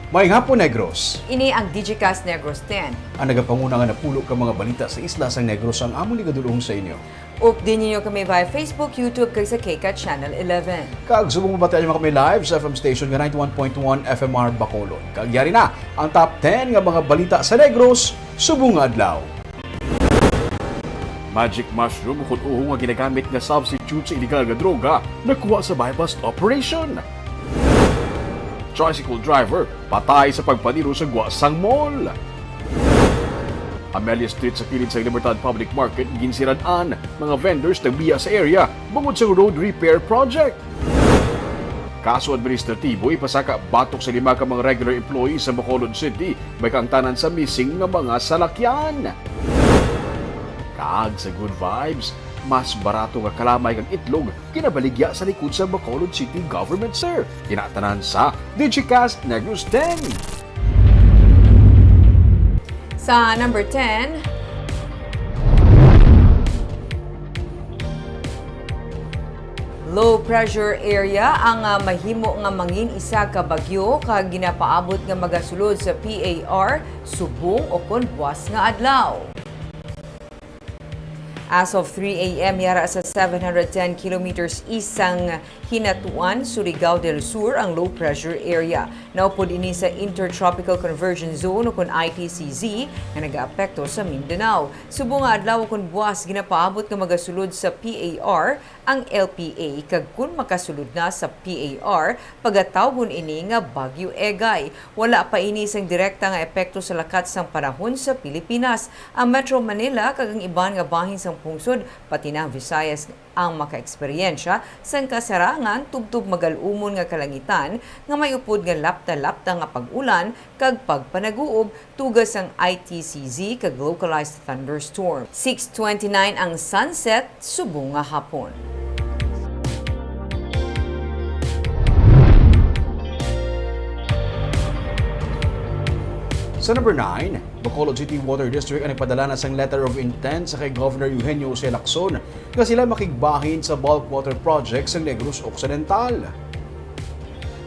Maayong hapon, Negros. Ini ang Digicast Negros 10. Ang nagapanguna nga napulo ka mga balita sa isla sang Negros ang among ligadulong sa inyo. Update niyo kami via Facebook, YouTube, kag sa KCAT Channel 11. Kag subong mabatayan mo kami live sa FM station nga 91.1 FMR Bacolod. Kag yari na ang top 10 nga mga balita sa Negros, subong adlaw. Magic mushroom kung uho nga ginagamit nga substitute sa illegal nga droga nakuha sa bypass operation. Tricycle driver patay sa pagpaniro sa Guasang Mall. Amelia Street sa kilid sa Libertad Public Market ginsirad-an mga vendors nagbiya sa area bungod sa road repair project. Kaso administratibo ipasaka batok sa 5 ka mga regular employees sa Bacolod City may kaangtanan sa missing nga mga salakyan. Kag sa good vibes, mas barato nga kalamay kang itlog kinabaligya sa likod sa Bacolod City Government, sir. Kinatanan sa Digicast Negros 10. Sa number 10, low pressure area ang mahimo nga mangin isa ka bagyo kag ginapaabot nga magasulod sa PAR subong o kon buwas nga adlaw. As of 3 a.m. yara sa 710 kilometers east sang Hinatuan, Surigao del Sur ang low pressure area. Naupod ini sa Intertropical Conversion Zone o kun ITCZ nga nag-aapekto sa Mindanao. Subong nga adlaw kun buwas ginapaabot nga magasulod sa PAR ang LPA kag kun makasulod na sa PAR pagatawgon ini nga Bagyo Egay. Wala pa ini sang direkta nga epekto sa lakat sang panahon sa Pilipinas. Ang Metro Manila kag ang iban nga bahin sang pungsod pati na Visayas ang makaeksperyensya sang kasarangan tubtub magalumon nga kalangitan nga may upod nga lapta-lapta nga pag-ulan kag pagpanaguob tugas ang ITCZ kag localized thunderstorm. 6:29 ang sunset subong nga hapon. Sa number 9, Bacolod City Water District ang nagpadala na sang letter of intent sa kay Governor Eugenio C. Lacson nga sila makigbahin sa bulk water project sa Negros Occidental.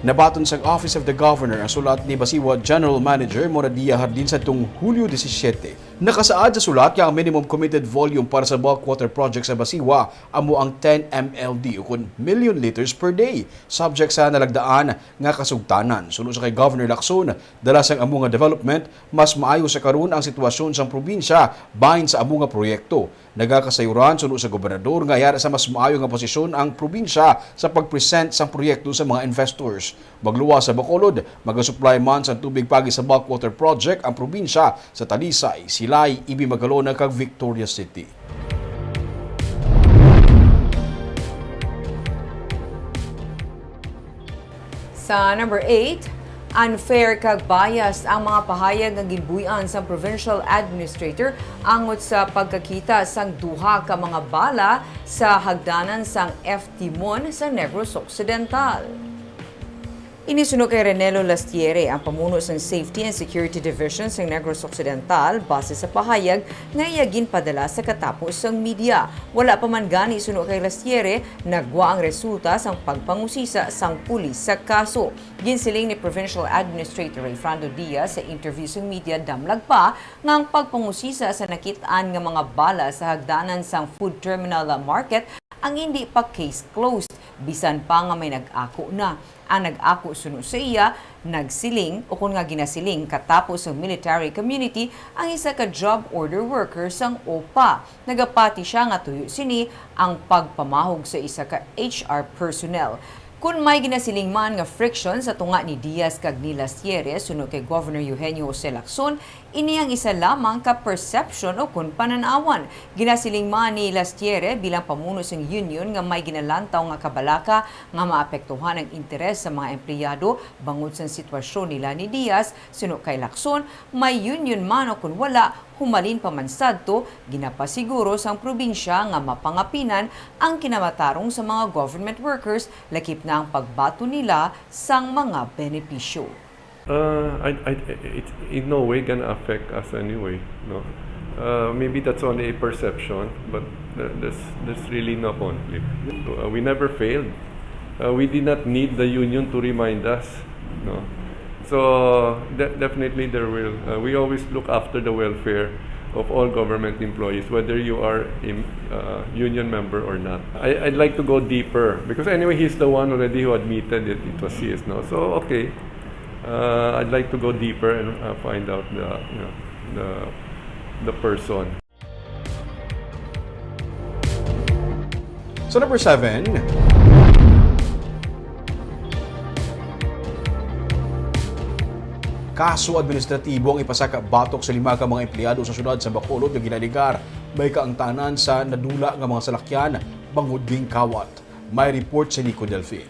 Nabaton sa Office of the Governor ang sulat ni Basiwa General Manager Moradia Hardin sa tung Hulyo 17. Nakasaad sa sulat nga ang minimum committed volume para sa bulk water project sa Basiwa amo ang 10 MLD o kun million liters per day subject sa nalagdaan nga kasugtanan. Sunod sa kay Governor Lacson, dala sang amo nga development mas maayo sa karon ang sitwasyon sa probinsya bahin sa amo nga proyekto. Nagakasayuran sunod sa gobernador nga yara sa mas maayo nga posisyon ang probinsya sa pag-present sa proyekto sa mga investors. Magluwas sa Bacolod, mag-supply man sa tubig pagi sa bulk water project ang probinsya sa Talisay, Silay, Ibi Magalona kag Victoria City. Sa number 8, unfair kag biased ang mga pahayag nga ginbuy-an sa provincial administrator angot sa pagkakita sang duha ka mga bala sa hagdanan sang FT-Mon sa Negros Occidental. Inisuno kay Renelo Lastiere ang pamuno sa Safety and Security Division sa Negros Occidental base sa pahayag nga iyagin padala sa katapos sang media. Wala pa man gani isuno kay Lastiere nagwa ang resulta sang pagpangusisa sang pulis sa kaso. Ginsiling ni Provincial Administrator Fernando Diaz sa interview sang media damlag pa nga ang pagpangusisa sa nakitaan nga mga bala sa hagdanan sang food terminal market ang hindi pa case closed bisan pa nga may nag-ako na. Ang nag-ako suno sa iya, nagsiling o kung nga ginasiling katapos ng military community ang isa ka job order worker sang OPA. Nagapati siya nga tuyo sini ang pagpamahog sa isa ka HR personnel. Kung may ginasiling man nga friction sa tunga ni Diaz kag ni Lastiere sunod kay Governor Eugenio C. Lacson, ini ang isa lamang ka perception o kun pananawan. Ginasiling man ni Lastiere bilang pamuno sang union nga may ginalantaw nga kabalaka nga maapektuhan ang interes sa mga empleyado bangod sa sitwasyon nila ni Diaz sunod kay Lacson, may union man o kun wala humalin pa man sadto, ginapasiguro sang probinsya nga mapangapinan ang kinamatarong sa mga government workers lakip na ang pagbato nila sang mga benepisyo. It in no way gonna affect us anyway. No, maybe that's only a perception, but there's really no conflict. We never failed. We did not need the union to remind us. No, So definitely there will. We always look after the welfare of all government employees, whether you are a union member or not. I'd like to go deeper because anyway, he's the one already who admitted it was his. No, so okay. I'd like to go deeper and find out the person. So number 7, kaso administratibo ang ipasaka batok sa 5 ka mga empleyado sa syudad sa Bacolod nga ginaligar. May kaangtanan sa nadula nga mga salakyan bangod ging kawat. May report si Nico Delfin.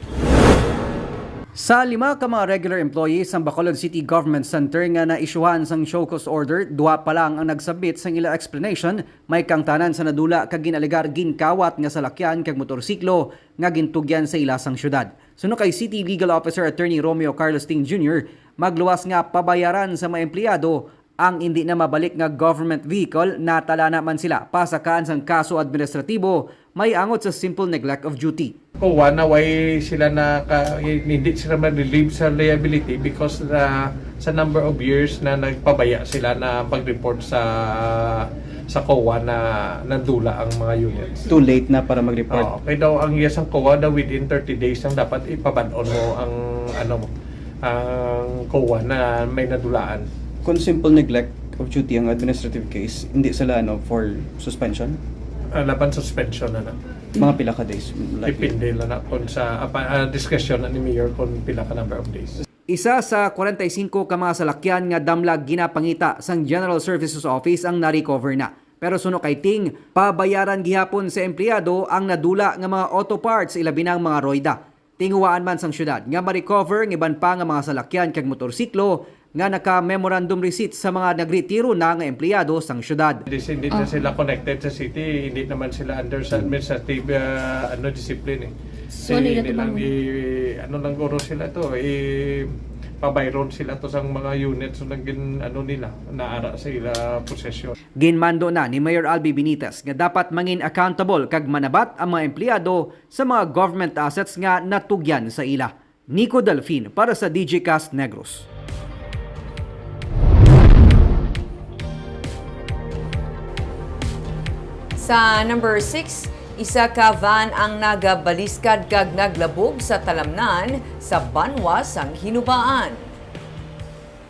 Sa 5 ka mga regular employees sa Bacolod City Government Center nga naisyuhan sang show cause order, 2 pa lang ang nagsabit sang ila explanation. May kangtanan sa nadula kag ginaligar ginkawat nga salakyan kag motorsiklo nga gintugyan sa ila sang syudad. Suno kay City Legal Officer Attorney Romeo Carlos Ting Jr., magluwas nga pabayaran sa mga empleyado ang hindi na mabalik nga government vehicle na tala naman sila pasakaan sang kaso administratibo may angot sa simple neglect of duty. Kuha na why sila hindi sila ma-relieve sa liability because sa number of years na nagpabaya sila na pag-report sa COA na nandula ang mga units. Too late na para mag-report. Okay daw ang yes ang COA daw within 30 days ang dapat ipaban-on mo ang ang COA na may nadulaan. Kung simple neglect of duty ang administrative case, hindi sila for suspension? Laban suspension na. Mga pila ka days? Depende na kung sa discretion ni Mayor kung pila ka number of days. Isa sa 45 ka mga salakyan nga damlag ginapangita sang General Services Office ang na-recover na. Pero suno kay Ting, pabayaran gihapon sa empleyado ang nadula nga mga auto parts ilabi ng mga roida. Tinguwaan man sang syudad nga ma-recover ng iban pa nga mga salakyan kag motorsiklo nga naka-memorandum receipt sa mga nagretiro na nga empleyado sang syudad. Hindi na sila connected sa city, hindi naman sila under sa administrative discipline. So, nila to lang lang guro sila to, pabayron sila to sa mga units na nila, naara sa ila posesyon. Ginmando na ni Mayor Albi Benitez nga dapat mangin accountable kag manabat ang mga empleyado sa mga government assets nga natugyan sa ila. Nico Delfin para sa DJ Cast Negros. Sa number 6, isa ka van ang nagabaliskad kag naglabog sa talamnan sa Banwa sang Hinubaan.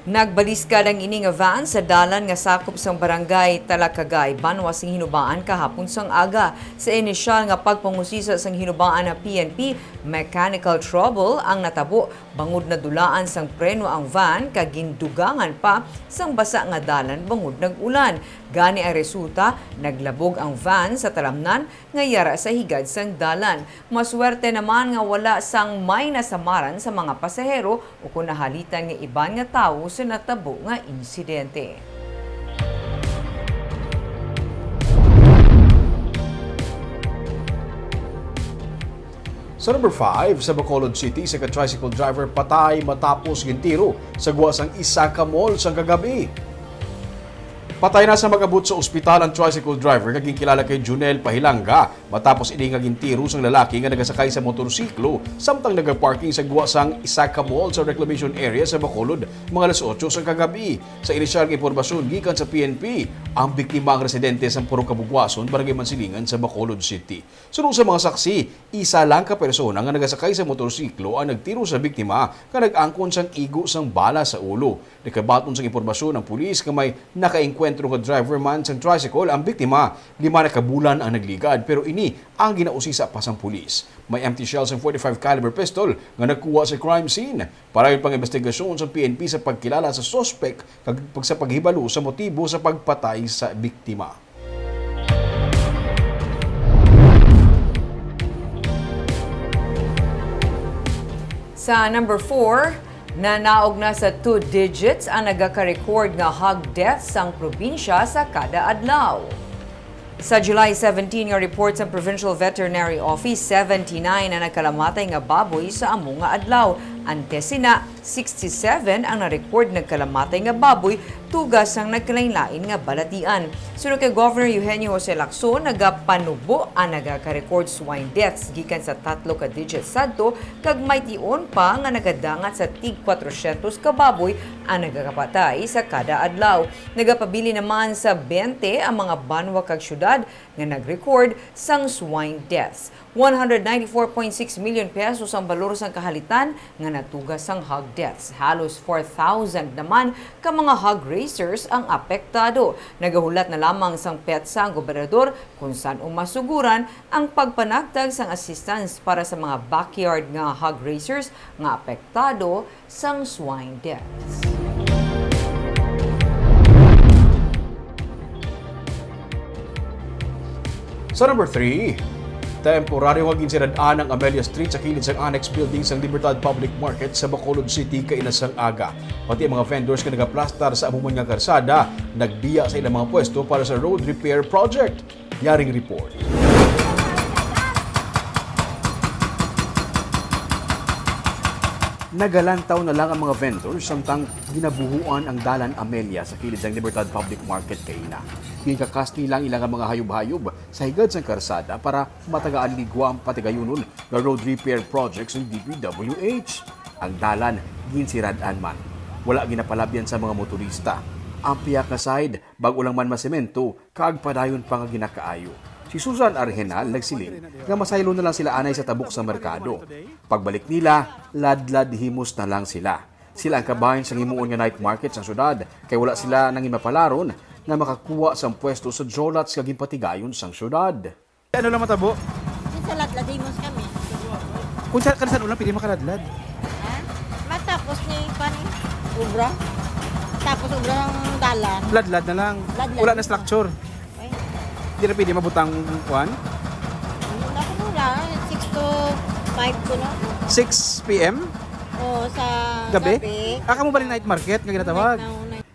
Nagbaliskad ang ining van sa dalan nga sakop sang barangay Talakagay, Banwa sang Hinubaan kahapon sang aga. Sa inisyal nga pagpangusisa sang Hinubaan na PNP, mechanical trouble ang natabo bangod na dulaan sang preno ang van kag gindugangan pa sang basa nga dalan bangod nag-ulan. Gani ang resulta, naglabog ang van sa talamnan nga yara sa higad sang dalan. Maswerte naman nga wala sang may nasamaran sa mga pasahero o kung nahalitan nga iban nga tawo sa natabo nga insidente. Sa number 5, sa Bacolod City, sa tricycle driver patay matapos gintiro sa guwas ang Isaka Mall sa kagabi. Patay na sa mag-abot sa ospital ang tricycle driver kaging kilala kay Junel Pahilanga matapos ini nga gintiro sang lalaki nga nagasakay sa motorsiklo samtang nagaparking sa guwasang Isaka Mall sa reclamation area sa Bacolod mga alas 8 sa kagabi. Sa inisyal nga impormasyon gikan sa PNP, ang biktima ang residente sa Puro Kabugwason, Barangay Mansilingan sa Bacolod City. Sunod sa mga saksi, isa lang ka persona nga nagasakay sa motorsiklo ang nagtiro sa biktima nga nag-angkon sang igo sang bala sa ulo. Nakabaton sa impormasyon ng pulis nga may nakaengkwentro nga driver man sang tricycle ang biktima. 5 na kabulan ang nagligad pero ini ang ginausisa pa sang pulis. May empty shells ang 45 caliber pistol nga nakuha sa crime scene. Para yung pang-investigasyon sa PNP sa pagkilala sa suspect kag sa paghibalo sa motibo sa pagpatay sa biktima. Sa number 4, nanaog na sa 2 digits ang nagaka-record nga hog deaths sang probinsya sa kada adlaw. Sa July 17 nga report sa Provincial Veterinary Office, 79 na nagkalamatay nga baboy sa among nga adlaw. Ante sina 67 ang na-record nagkalamatay nga baboy tugas ang nagkalain-lain nga balatian. Sunod kay Governor Eugenio Jose Lacson, nagapanubo ang nagaka-record swine deaths gikan sa 3 ka digit sadto kag may tion pa nga nagadangat sa tig 400 ka baboy ang nagakapatay sa kada adlaw. Nagapabili naman sa 20 ang mga banwa kag syudad nga nag-record sang swine deaths. 194.6 million pesos ang balor sang kahalitan nga natugas sang hog deaths. Halos 4,000 naman ka mga hog racers ang apektado. Nagahulat na lamang sang petsa ang gobernador kung saan umasuguran ang pagpanagtag sang assistance para sa mga backyard nga hog racers nga apektado sang swine deaths. Sa number 3, temporaryo nga ginsiradaan ang Amelia Street sa kilid sang annex building sang Libertad Public Market sa Bacolod City kainasang aga. Pati ang mga vendors nga nagaplastar sa amuman nga karsada, nagbiya sa ilang mga pwesto para sa road repair project. Yaring report. Nagalantaw na lang ang mga vendors samtang ginabuhuan ang dalan Amelia sa kilid ng Libertad Public Market kaina. Ginkakas nilang ilang mga hayub-hayub sa higad sang karsada para matagaan ligwa ang patigayunon ng road repair projects ng DPWH. Ang dalan ginsirad-an man. Wala ginapalabyan sa mga motorista. Ang piyak na side, bago lang man masemento, kaagpadayon pa nga ginakaayo. Si Susan Arhenal nagsiling nga masaylo na lang sila anay sa tabok sa merkado. Pagbalik nila, ladlad himos na lang sila. Sila ang kabahin sa himuon nga night market sa syudad kay wala sila nang imapalaron na makakuha sa pwesto sa jolats kaging patigayon sang syudad. Ano lang matabo? Sa ladladimos kami. Kung saan kanisan ulang, pili makaladlad. Ha? Matapos ni Pani, ubra. Tapos ubra ng dalan. Ladlad na lang. Ladlad. Wala na structure. Ay, Hindi na pwede mabutang kuwan. naku wala. 6 to 5 ko na. 6 p.m. O sa Gabi? gabi. Aka mo ba night market nga ginatawag?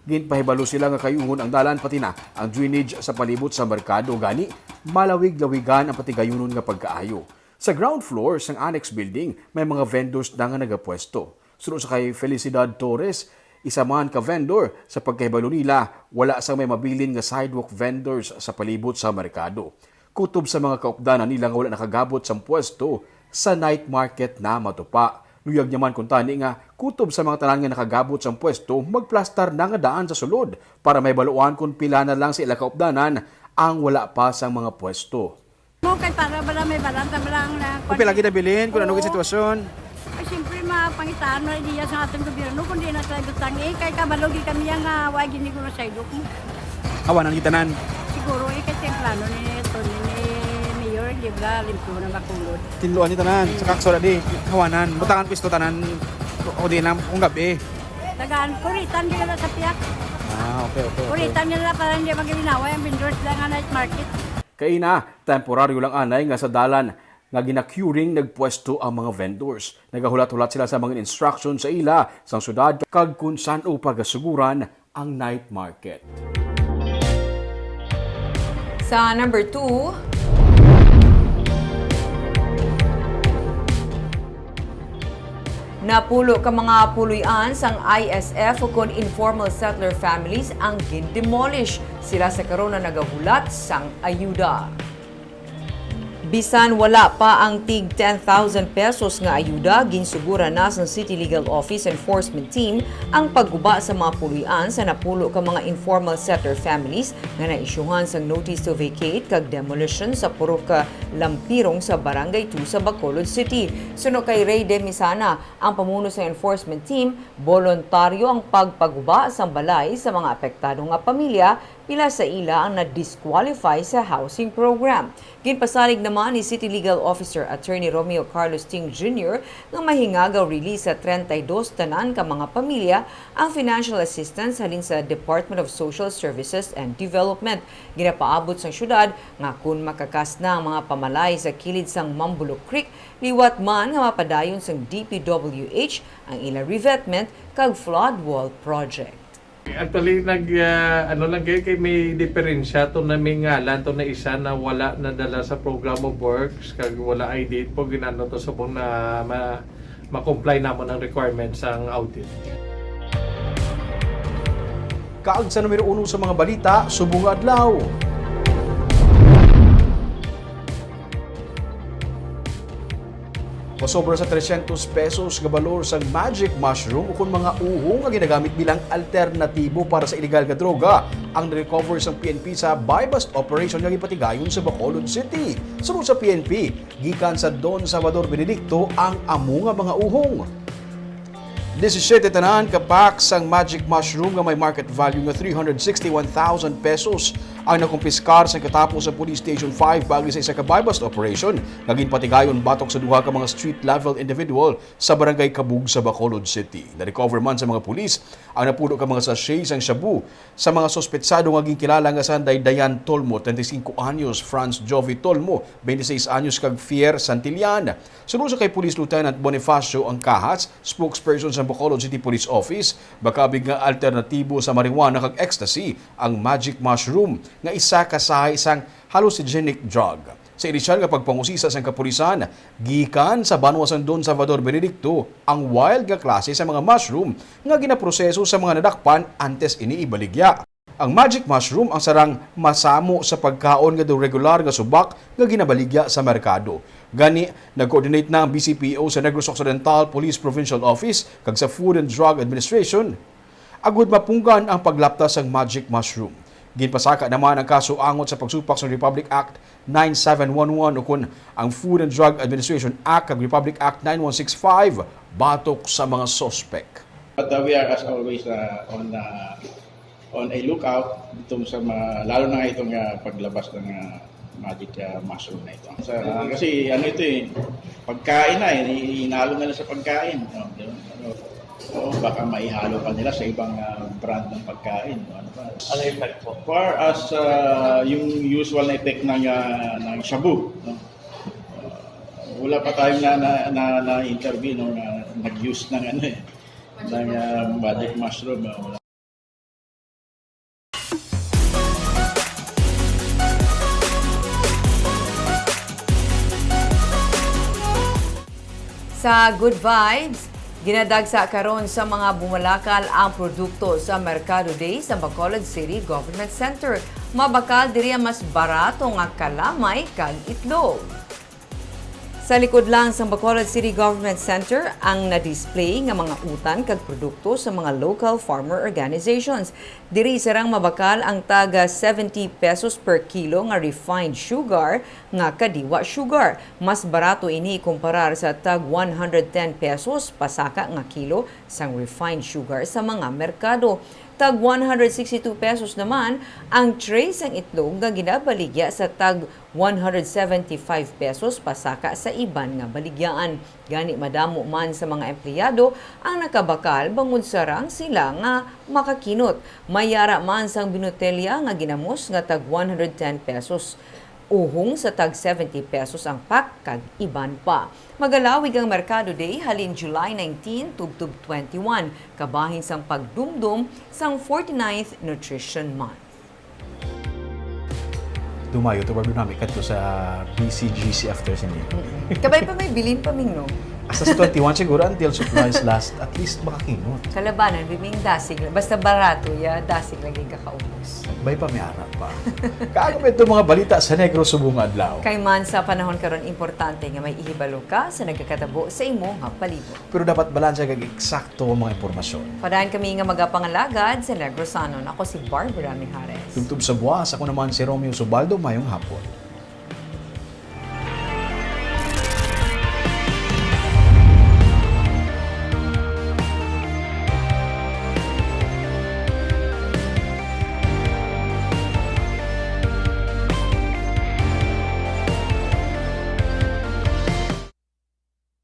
Ginpahibalo sila nga kayuhon ang dalan pati na ang drainage sa palibot sa merkado gani malawig-lawigan ang patigayunon nga pagkaayo. Sa ground floor sang annex building may mga vendors na nga nagapwesto. Sunod sa kay Felicidad Torres, isa man ka vendor sa pagkahibalo nila wala sang may mabilin nga sidewalk vendors sa palibot sa merkado. Kutob sa mga kaupdanan nila nga wala nakagabot sang pwesto sa night market na matupa. Luyag naman kung tani nga kutob sa mga tanan nga nakagabot sa pwesto magplastar na nga daan sa sulod para may baluan kung pila na lang sa ila kaupdanan ang wala pa sa mga pwesto. Mo kay para bala may balanta lang na Kung pila kita bilhin, kung ano yung sitwasyon. Ay siyempre mapangitaan mo niya sa ating gobyerno kundi na tayo tangi kay kabalogi kami nga wa gini ko sa idok mo. Awanan kita nan. Siguro kay templano ni Tony ni Mayor di ba limpo na makulod. Tinluan ni tanan. Sa kaksola di, hawanan. Butangan pisto tanan. O di na, kung gabi. Tagaan kuritan gyud na sa piyak. Okay. Kuritan nila para hindi maginawa ang vendors lang nga night market. Kay na, temporaryo lang anay nga sa dalan nga ginakuring nagpwesto ang mga vendors. Nagahulat-hulat sila sa mga instructions sa ila sang syudad kag kung saan upang gasuguran ang night market. Sa number 2, napulo ka mga puluyan sang ISF o kon informal settler families ang gindemolish. Sila sa karon na nagahulat sang ayuda. Bisan wala pa ang tig 10,000 pesos nga ayuda, ginsugura na sa City Legal Office Enforcement Team ang pagguba sa mga puluyan sa napulo ka mga informal settler families nga naisyuhan sang notice to vacate kag demolition sa puro ka lampirong sa Barangay 2 sa Bacolod City. Suno kay Ray De Misana, ang pamuno sa enforcement team, voluntaryo ang pagpaguba sa balay sa mga apektado nga pamilya pila sa ila ang na-disqualify sa housing program. Ginpasalig naman ni City Legal Officer Attorney Romeo Carlos Ting Jr. nga mahingagaw release sa 32 tanan ka mga pamilya ang financial assistance halin sa Department of Social Services and Development. Ginapaabot sa syudad nga kung makakas na ang mga pamalay sa kilid sang Mambulok Creek, liwat man nga mapadayon sang DPWH ang ila revetment kag flood wall project. Actually, ano lang kayo, may diferensya to na may ngalan to na isa na wala na dala sa program of works, kag wala ID po, ginano to sa na ma-comply naman ang requirements ng audit. Kaag sa numero 1 sa mga balita, subong adlaw. Pasobra sa 300 pesos nga balor sa magic mushroom o kung mga uhong nga ginagamit bilang alternatibo para sa illegal nga droga ang recover sa PNP sa buy-bust operation nga gipatigayon sa Bacolod City. Sunod sa PNP, gikan sa Don Salvador Benedicto ang amo nga mga uhong. 17 tanan kapak sang magic mushroom nga may market value nga 361,000 pesos ang nakumpiskar sa katapos sa Police Station 5 bagi sa isa ka buy-bust operation nga ginpatigayon batok sa duha ka mga street-level individual sa barangay Kabug sa Bacolod City. Na-recover man sa mga pulis ang napuno ka mga sachet sang shabu sa mga sospetsado nga ginkilala nga sanday Dayan Tolmo, 35 anyos, Franz Jovi Tolmo, 26 anyos kag Fier Santillan. Sunod sa kay Police Lieutenant Bonifacio Angkahats, spokesperson sa Bacolod City Police Office, bakabig nga alternatibo sa marijuana kag ecstasy ang magic mushroom nga isa ka sa isang hallucinogenic drug. Sa inisyal nga pagpangusisa sa kapulisan, gikan sa Banwasan Don Salvador Benedicto ang wild nga klase sa mga mushroom nga ginaproseso sa mga nadakpan antes iniibaligya. Ang magic mushroom ang sarang masamo sa pagkaon nga do regular nga subak nga ginabaligya sa merkado. Gani, nag-coordinate na ang BCPO sa Negros Occidental Police Provincial Office kag sa Food and Drug Administration. Agud mapunggan ang paglaptas ng magic mushroom. Ginpasaka naman ang kaso angot sa pagsupak sa Republic Act 9711 o kun ang Food and Drug Administration Act kag Republic Act 9165 batok sa mga sospek. But we are as always on a lookout itong sa mga, lalo na itong paglabas ng magic mushroom na ito. Kasi ano ito pagkain na inalo nila sa pagkain. Baka maihalo pa nila sa ibang brand ng pagkain. Ano effect po? Far as yung usual na effect ng shabu. Wala pa tayong na-interview na nag-use ng ng magic mushroom. Sa Good Vibes, ginadagsa karon sa mga bumalakal ang produkto sa Mercado Day sa Bacolod City Government Center. Mabakal diri mas barato nga kalamay kag itlog. Sa likod lang sa Bacolod City Government Center ang na-display nga mga utan kag produkto sa mga local farmer organizations. Diri sarang mabakal ang taga 70 pesos per kilo nga refined sugar nga kadiwa sugar. Mas barato ini kumparar sa tag 110 pesos pasaka nga kilo sang refined sugar sa mga merkado. Tag 162 pesos naman ang tray sang itlog nga ginabaligya sa tag 175 pesos pasaka sa iban nga baligyaan. Gani madamo man sa mga empleyado ang nakabakal bangod sarang sila nga makakinot. Mayara man sang binutelya nga ginamos nga tag 110 pesos. Uhong sa tag 70 pesos ang pack kag iban pa. Magalawig ang Mercado Day halin July 19 tubtub 21 kabahin sang pagdumdum sang 49th Nutrition Month. Dumayo to wag namin kadto sa BCGC after sini. Kabay pa may bilin pa ming no. Hasta sa 21 siguro until supplies last at least makakinot. Kalabanan biming dasig basta barato ya dasig lagi kakaubos. Bay pa may harap pa. Kaagap ito mga balita sa Negros subong adlaw. Kay man sa panahon karon importante nga may ihibalo ka sa nagkakatabo sa imo nga palibot. Pero dapat balansa kag eksakto ang mga impormasyon. Padaan kami nga magapangalagad sa Negrosanon. Ako si Barbara Mijares. Tugtub sa buwas, ako naman si Romeo Subaldo, mayong hapon.